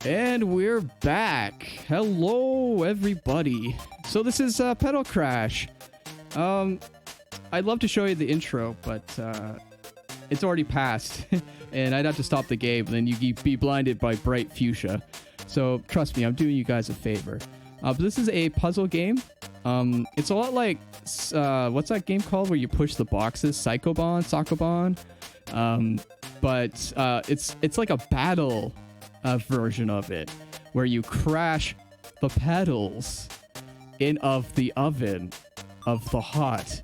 And we're back. Hello, everybody. So this is Petal Crash. I'd love to show you the intro, but it's already passed, and I'd have to stop the game, and then you'd be blinded by bright fuchsia. So trust me, I'm doing you guys a favor. But this is a puzzle game. It's a lot like what's that game called where you push the boxes? Sakobon. But it's like a battle version of it, where you crash the petals of the oven of the hot.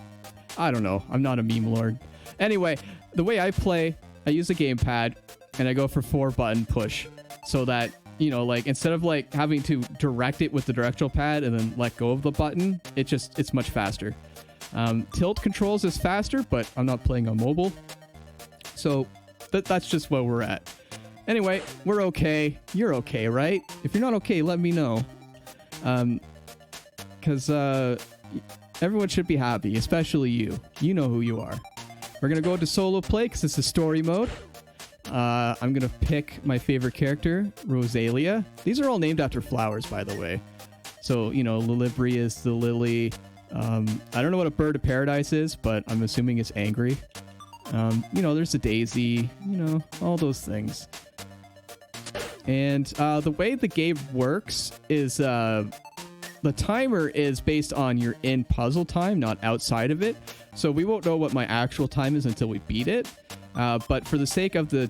I don't know. I'm not a meme lord. Anyway, the way I play, I use a gamepad and I go for 4-button push, so that, you know, like, instead of like having to direct it with the directional pad and then let go of the button, it's much faster. Tilt controls is faster, but I'm not playing on mobile, so that's just where we're at. Anyway, we're okay. You're okay, right? If you're not okay, let me know. Because everyone should be happy, especially you. You know who you are. We're going to go into solo play because this is story mode. I'm going to pick my favorite character, Rosalia. These are all named after flowers, by the way. So, you know, Lilibri is the lily. I don't know what a bird of paradise is, but I'm assuming it's angry. You know, there's a daisy, you know, all those things. And the way the game works is the timer is based on your in-puzzle time, not outside of it. So we won't know what my actual time is until we beat it. But for the sake of the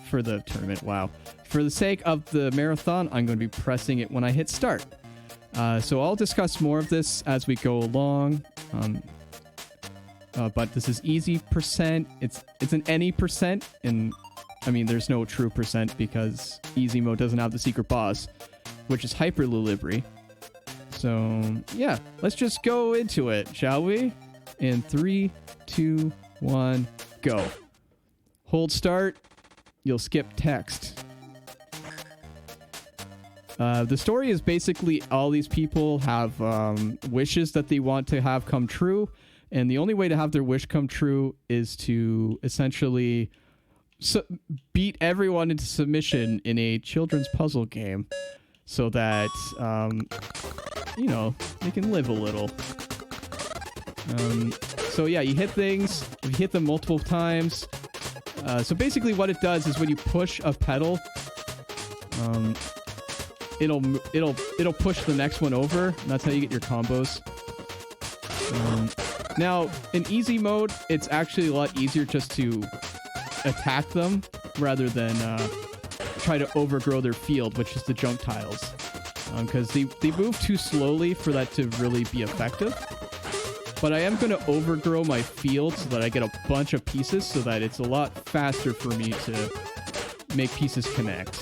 for the sake of the marathon, I'm going to be pressing it when I hit start. So I'll discuss more of this as we go along. But this is easy percent. It's an any percent, and I mean, there's no true percent because easy mode doesn't have the secret boss, which is Hyper Lilibri. So yeah, let's just go into it, shall we? In 3, 2, 1, go. Hold start. You'll skip text. The story is basically all these people have wishes that they want to have come true, and the only way to have their wish come true is to essentially beat everyone into submission in a children's puzzle game, so that you know, they can live a little. So yeah, you hit things. You hit them multiple times. So basically, what it does is when you push a petal, it'll push the next one over. And that's how you get your combos. Now, in easy mode, it's actually a lot easier just to attack them rather than try to overgrow their field, which is the junk tiles, because they move too slowly for that to really be effective. But I am going to overgrow my field so that I get a bunch of pieces, so that it's a lot faster for me to make pieces connect.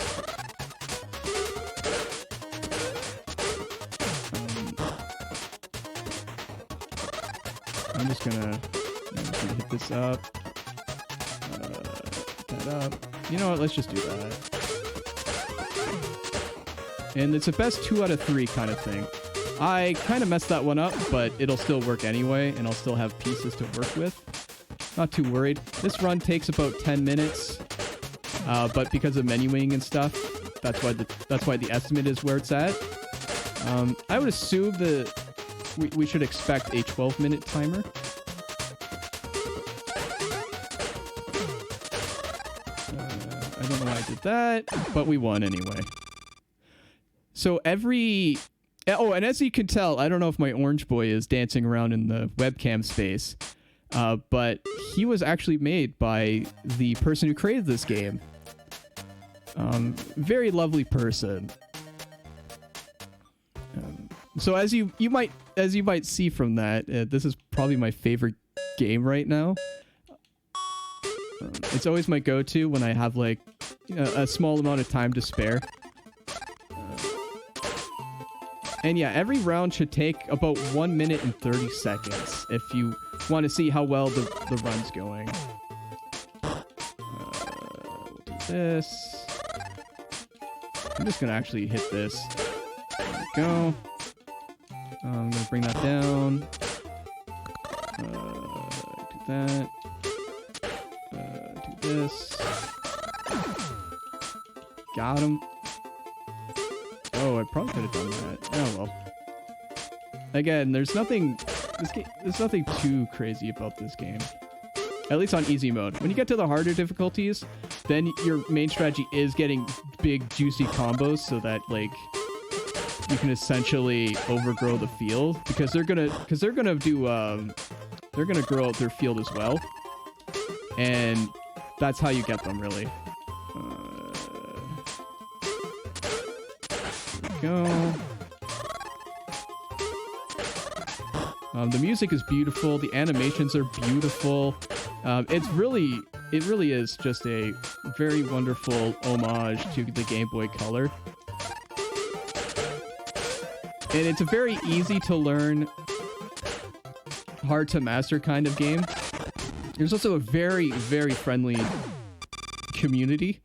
I'm just gonna hit this up. That up. You know what? Let's just do that. And it's a best 2 out of 3 kind of thing. I kind of messed that one up, but it'll still work anyway, and I'll still have pieces to work with. Not too worried. This run takes about 10 minutes, but because of menuing and stuff, that's why the estimate is where it's at. I would assume that we should expect a 12-minute timer. I don't know why I did that, but we won anyway. So and as you can tell, I don't know if my orange boy is dancing around in the webcam space, but he was actually made by the person who created this game. Very lovely person. So as you might see from that, this is probably my favorite game right now. It's always my go-to when I have like a small amount of time to spare. And yeah, every round should take about 1 minute and 30 seconds if you want to see how well the run's going. We'll do this. I'm just going to actually hit this. There we go. I'm going to bring that down. Do that. Do this. Got him. Oh, I probably could have done that. Oh well. Again, there's nothing too crazy about this game. At least on easy mode. When you get to the harder difficulties, then your main strategy is getting big juicy combos so that like you can essentially overgrow the field because they're gonna grow out their field as well, and that's how you get them really. There we go. The music is beautiful. The animations are beautiful. It really is just a very wonderful homage to the Game Boy Color. And it's a very easy to learn, hard to master kind of game. There's also a very, very friendly community.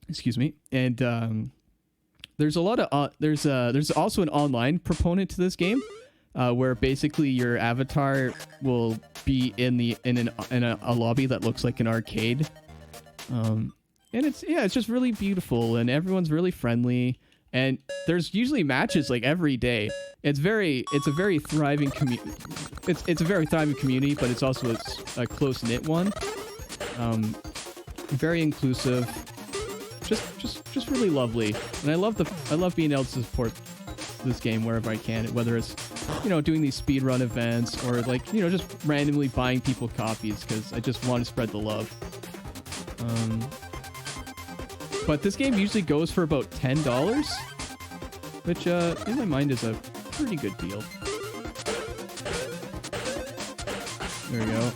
Excuse me. And there's a lot of there's also an online proponent to this game, where basically your avatar will be in a lobby that looks like an arcade, and it's just really beautiful and everyone's really friendly, and there's usually matches like every day. It's a very thriving community. It's a very thriving community, but it's also a close knit one. Very inclusive. Just really lovely, and I love being able to support this game wherever I can, whether it's doing these speedrun events or like just randomly buying people copies because I just want to spread the love. But this game usually goes for about $10, which in my mind is a pretty good deal. There we go.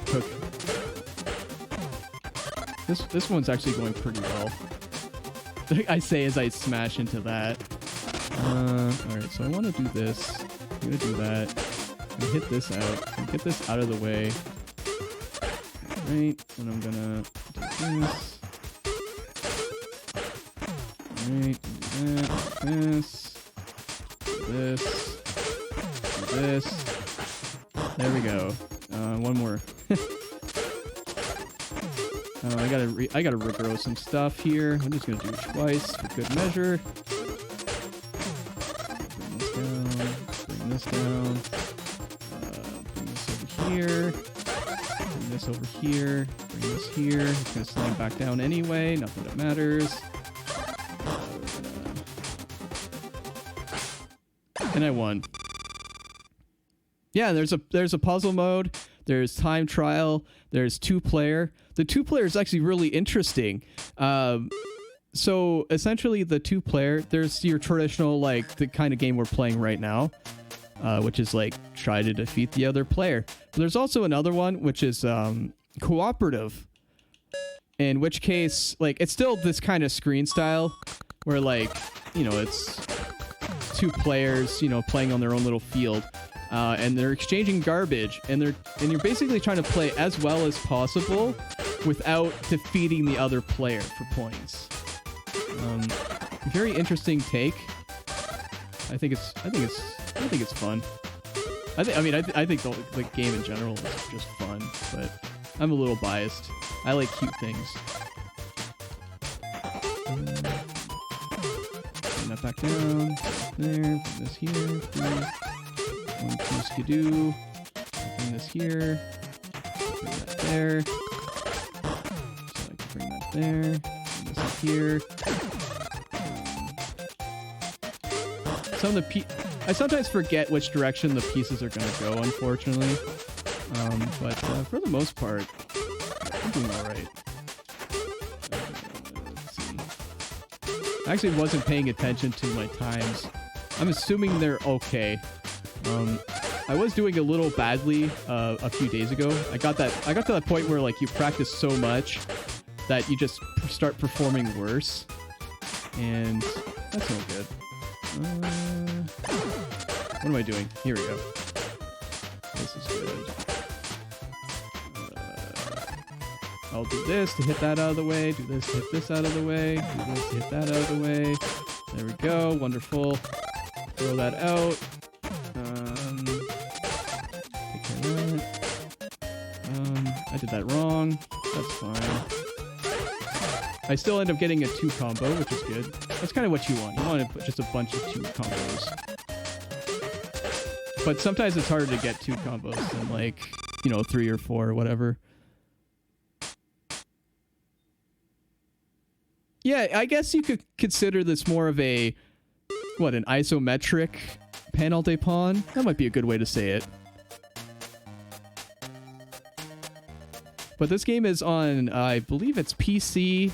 Cook. This one's actually going pretty well. I say as I smash into that. Alright, so I want to do this. I'm going to do that. I'm going to hit this out. Get this out of the way. Alright, and I'm going to do this. Alright, do that. This. This. There we go. One more. I gotta regrow some stuff here. I'm just gonna do it twice for good measure. Bring this down. Bring this over here. Bring this over here. Bring this here. It's gonna slam back down anyway. Nothing that matters. And I won. Yeah, there's a puzzle mode. There's time trial. There's 2-player. The 2-player is actually really interesting. So essentially the 2-player, there's your traditional, like the kind of game we're playing right now, which is like try to defeat the other player. But there's also another one, which is cooperative, in which case, like it's still this kind of screen style where like, it's 2 players, playing on their own little field. And they're exchanging garbage, and you're basically trying to play as well as possible without defeating the other player for points. Very interesting take. I think it's fun. I think the game in general is just fun, but I'm a little biased. I like cute things. Bring that back down. There. Put this here. Please. 1, 2, skidoo. Bring this here. Bring that there. So I can bring that there. Bring this up here. I sometimes forget which direction the pieces are going to go, unfortunately. But for the most part, I'm doing alright. Let's see. I actually wasn't paying attention to my times. I'm assuming they're okay. I was doing a little badly a few days ago. I got to that point where like you practice so much that you just start performing worse, and that's no good. What am I doing? Here we go. This is good. I'll do this to hit that out of the way. Do this to hit this out of the way. Do this to hit that out of the way. There we go. Wonderful. Throw that out. I did that wrong. That's fine. I still end up getting a 2 combo, which is good. That's kind of what you want. You want to put just a bunch of 2 combos. But sometimes it's harder to get 2 combos than like, you know, 3 or 4 or whatever. Yeah, I guess you could consider this more of a, what, an isometric panel de pawn? That might be a good way to say it. But this game is on, I believe it's PC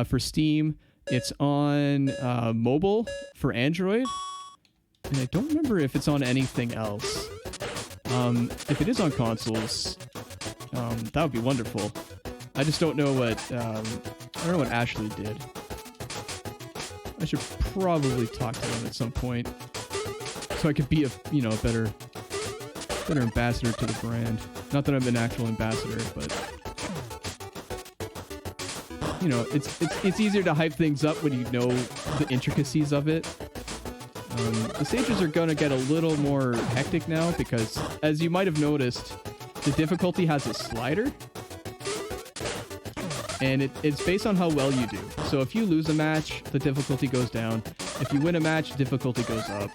for Steam. It's on mobile for Android. And I don't remember if it's on anything else. If it is on consoles, that would be wonderful. I just don't know what, I don't know what Ashley did. I should probably talk to them at some point. So I could be a, you know, a better ambassador to the brand. Not that I'm an actual ambassador, but you know, it's easier to hype things up when you know the intricacies of it. The stages are gonna get a little more hectic now because, as you might have noticed, the difficulty has a slider, and it's based on how well you do. So if you lose a match, the difficulty goes down. If you win a match, difficulty goes up.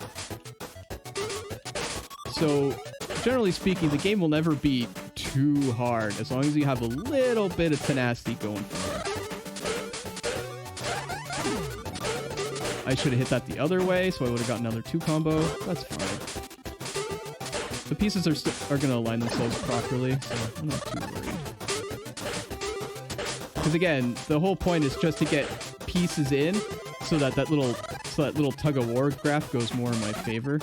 So generally speaking, the game will never be too hard as long as you have a little bit of tenacity going for it. I should have hit that the other way, so I would have got another 2 combo. That's fine. The pieces are going to align themselves properly, so I'm not too worried. Because again, the whole point is just to get pieces in, so that little tug of war graph goes more in my favor.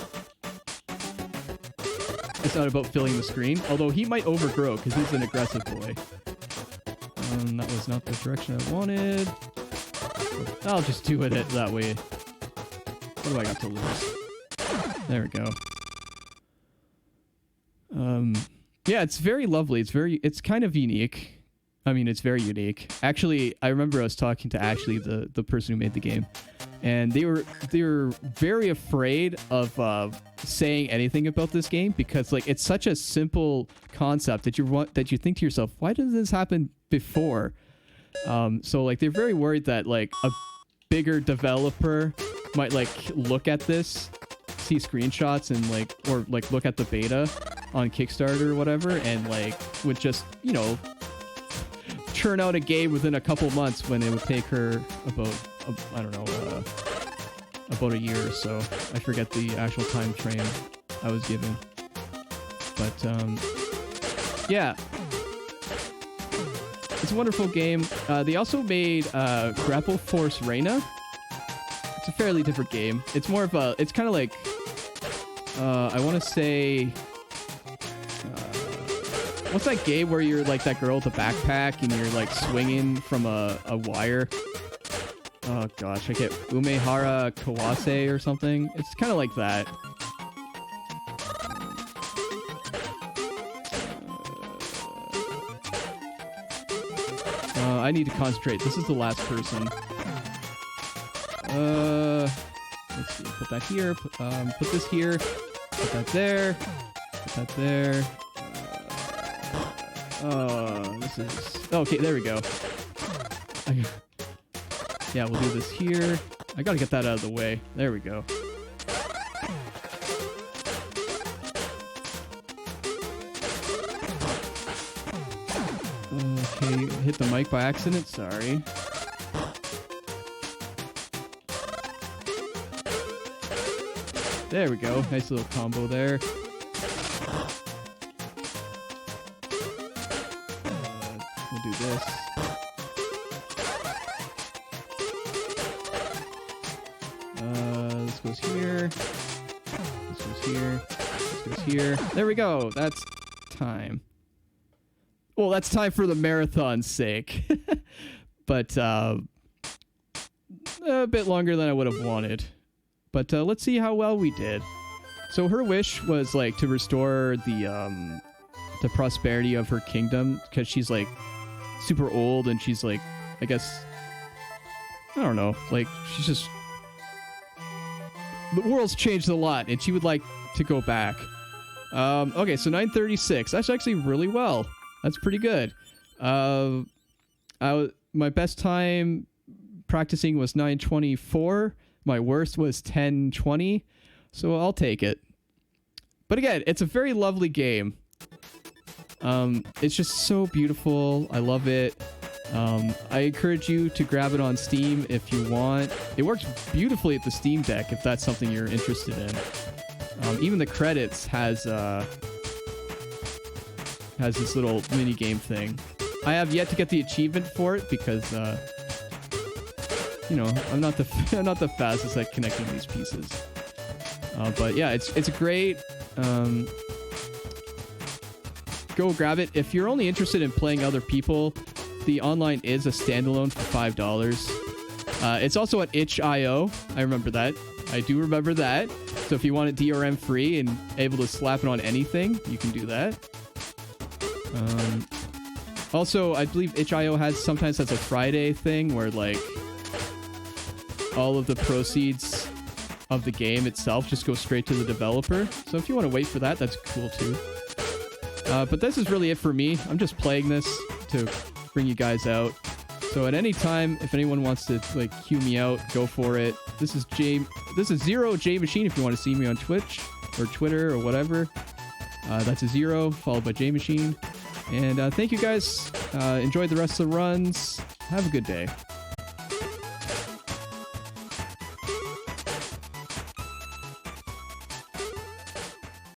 It's not about filling the screen, although he might overgrow because he's an aggressive boy. That was not the direction I wanted. I'll just do it that way. What do I got to lose? There we go. Yeah, it's very lovely. It's kind of unique. I mean, it's very unique. Actually, I remember I was talking to Ashley, the person who made the game, and they were very afraid of saying anything about this game because like it's such a simple concept that you think to yourself, why did this happen before? So like they're very worried that like a bigger developer might like look at this, see screenshots and like, or like look at the beta on Kickstarter or whatever, and like would just, you know, churn out a game within a couple months when it would take her about, I don't know, about a year or so. I forget the actual time frame I was given. But yeah. It's a wonderful game. They also made Grapple Force Reina. It's a fairly different game. It's more of a... It's kind of like... I want to say... what's that game where you're like that girl with a backpack and you're like swinging from a wire? Oh gosh, I get Umehara Kawase or something. It's kind of like that. I need to concentrate. This is the last person. Let's see. Put that here. Put this here. Put that there. Put that there. This is... Okay, there we go. Yeah, we'll do this here. I gotta get that out of the way. There we go. Okay, hit the mic by accident. Sorry. There we go. Nice little combo there. We'll do this. This goes here. This goes here. This goes here. There we go. That's time. Well, that's time for the marathon's sake. But a bit longer than I would have wanted. But let's see how well we did. So her wish was like to restore the prosperity of her kingdom, because she's like super old and she's like, I guess, I don't know, like she's just, the world's changed a lot and she would like to go back. Okay, so 936. That's actually really well. That's pretty good. my best time practicing was 9:24. My worst was 10:20. So I'll take it. But again, it's a very lovely game. It's just so beautiful. I love it. I encourage you to grab it on Steam if you want. It works beautifully at the Steam Deck if that's something you're interested in. Even the credits has this little mini game thing. I have yet to get the achievement for it because you know, I'm not the fastest at connecting these pieces. But yeah, it's great. Go grab it. If you're only interested in playing other people, the online is a standalone for $5. It's also at itch.io. I remember that. I do remember that. So if you want it DRM free and able to slap it on anything, you can do that. Also, I believe itch.io sometimes has a Friday thing where like all of the proceeds of the game itself just go straight to the developer. So if you want to wait for that, that's cool too. But this is really it for me. I'm just playing this to bring you guys out. So at any time, if anyone wants to like cue me out, go for it. This is 0jmachine if you want to see me on Twitch or Twitter or whatever. That's a 0 followed by jmachine. And thank you guys. Enjoy the rest of the runs. Have a good day.